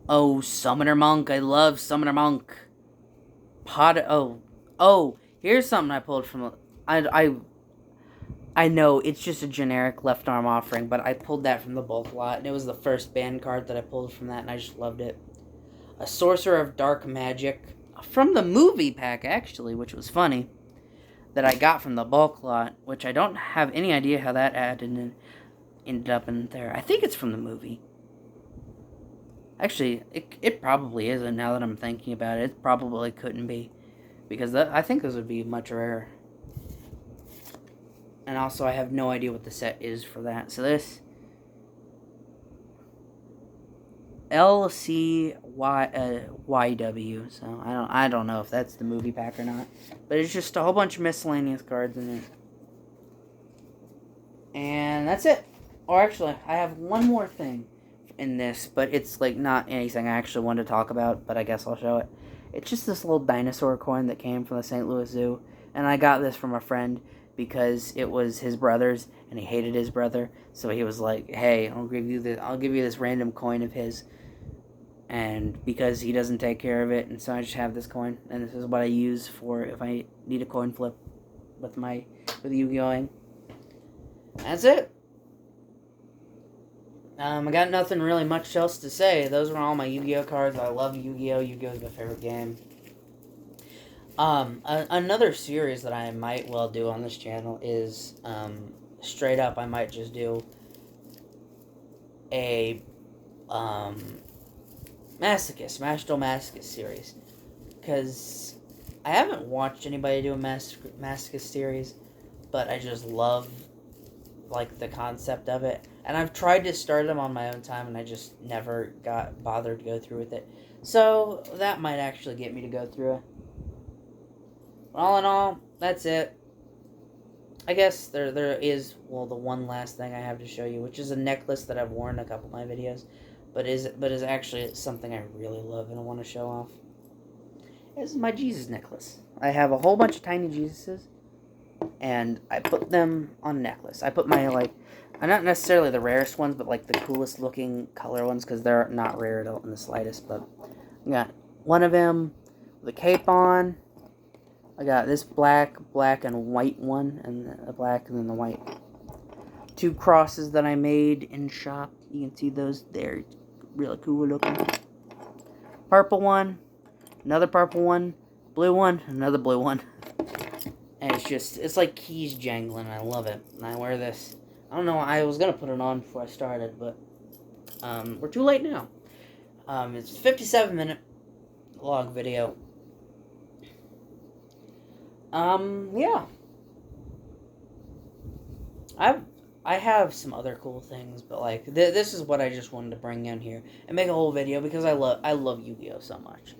Oh, Summoner Monk. I love Summoner Monk. Here's something I pulled from. I know it's just a generic left arm offering, but I pulled that from the bulk lot, and it was the first banned card that I pulled from that, and I just loved it. A Sorcerer of Dark Magic from the movie pack, actually, which was funny, that I got from the bulk lot, which I don't have any idea how that ended up in there. I think it's from the movie. Actually, it probably isn't now that I'm thinking about it. It probably couldn't be, because I think those would be much rarer. And also, I have no idea what the set is for that. So this LCYW. So I don't know if that's the movie pack or not, but it's just a whole bunch of miscellaneous cards in it. And that's it. Or actually, I have one more thing in this, but it's like not anything I actually wanted to talk about, but I guess I'll show it. It's just this little dinosaur coin that came from the St. Louis Zoo, and I got this from a friend because it was his brother's, and he hated his brother, so he was like, "Hey, I'll give you this random coin of his," and because he doesn't take care of it, and so I just have this coin, and this is what I use for if I need a coin flip with Yu-Gi-Oh-ing. That's it. I got nothing really much else to say. Those were all my Yu-Gi-Oh cards. I love Yu-Gi-Oh. Yu-Gi-Oh is my favorite game. Another series that I might well do on this channel is, straight up, I might just do a, Smash Duel Masochist series. Because I haven't watched anybody do a Masochist series, but I just love, like, the concept of it. And I've tried to start them on my own time, and I just never got bothered to go through with it. So, that might actually get me to go through it. All in all, that's it. I guess there is, well, the one last thing I have to show you, which is a necklace that I've worn in a couple of my videos, but is actually something I really love and I want to show off. This is my Jesus necklace. I have a whole bunch of tiny Jesuses, and I put them on a necklace. I put my, like, not necessarily the rarest ones, but, like, the coolest looking color ones, because they're not rare in the slightest, but I got one of them with a cape on. I got this black, and white one, and the black, and then the white. 2 crosses that I made in shop. You can see those there. Really cool looking. Purple one, another purple one, blue one, another blue one. And it's like keys jangling. I love it. And I wear this. I don't know, I was going to put it on before I started, but we're too late now. It's a 57-minute log video. Yeah. I have some other cool things, but, like, this is what I just wanted to bring in here and make a whole video because I love Yu-Gi-Oh so much.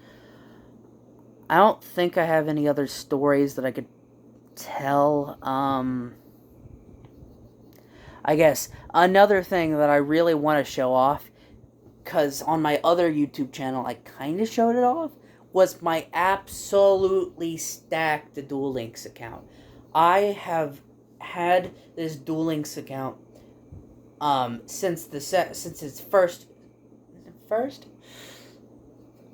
I don't think I have any other stories that I could tell. I guess another thing that I really want to show off, because on my other YouTube channel I kind of showed it off, was my absolutely stacked Duel Links account. I have had this Duel Links account since its first.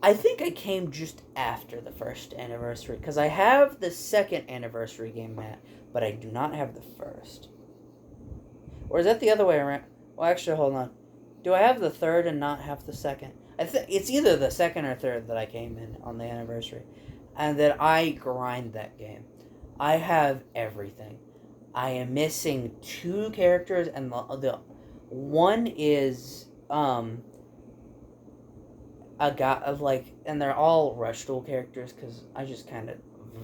I think I came just after the first anniversary, because I have the second anniversary game mat, but I do not have the first. Or is that the other way around? Well, actually, hold on. Do I have the third and not have the second? It's either the second or third that I came in on the anniversary. And that I grind that game. I have everything. I am missing 2 characters, and the one is, a guy of, like, and they're all Rush Duel characters, because I just kind of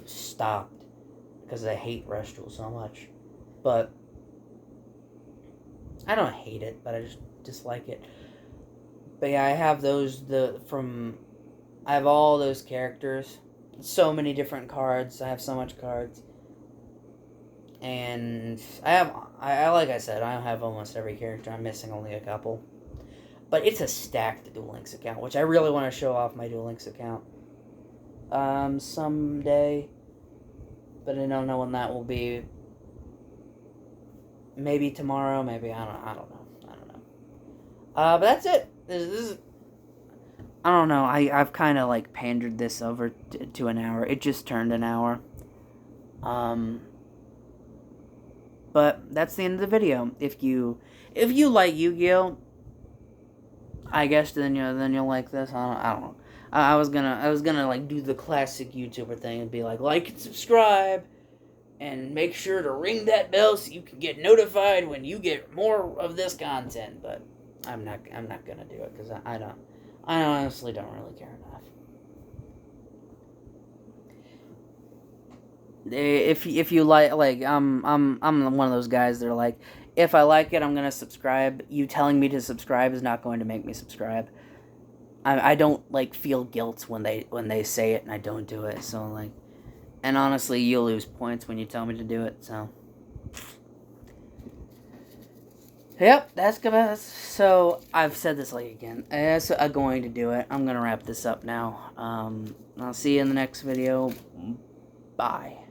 stopped, because I hate Rush Duel so much. But I don't hate it, but I just dislike it. But yeah, I have I have all those characters. So many different cards. I have so much cards. And like I said, I have almost every character. I'm missing only a couple. But it's a stacked Duel Links account, which I really want to show off my Duel Links account. Someday. But I don't know when that will be. maybe tomorrow, maybe I don't know. But that's it. This is, I don't know. I've kind of like pandered this over to an hour. It just turned an hour. But that's the end of the video. If you like Yu-Gi-Oh, I guess then you'll like this. I don't know. I was gonna like do the classic YouTuber thing and be like and subscribe, and make sure to ring that bell so you can get notified when you get more of this content. But I'm not gonna do it because I honestly don't really care enough. If you like I'm one of those guys that are like, if I like it, I'm gonna subscribe. You telling me to subscribe is not going to make me subscribe. I don't like feel guilt when they say it and I don't do it. So like, and honestly, you'll lose points when you tell me to do it. So, yep, that's good. So I've said this like again. That's going to do it. I'm gonna wrap this up now. I'll see you in the next video. Bye.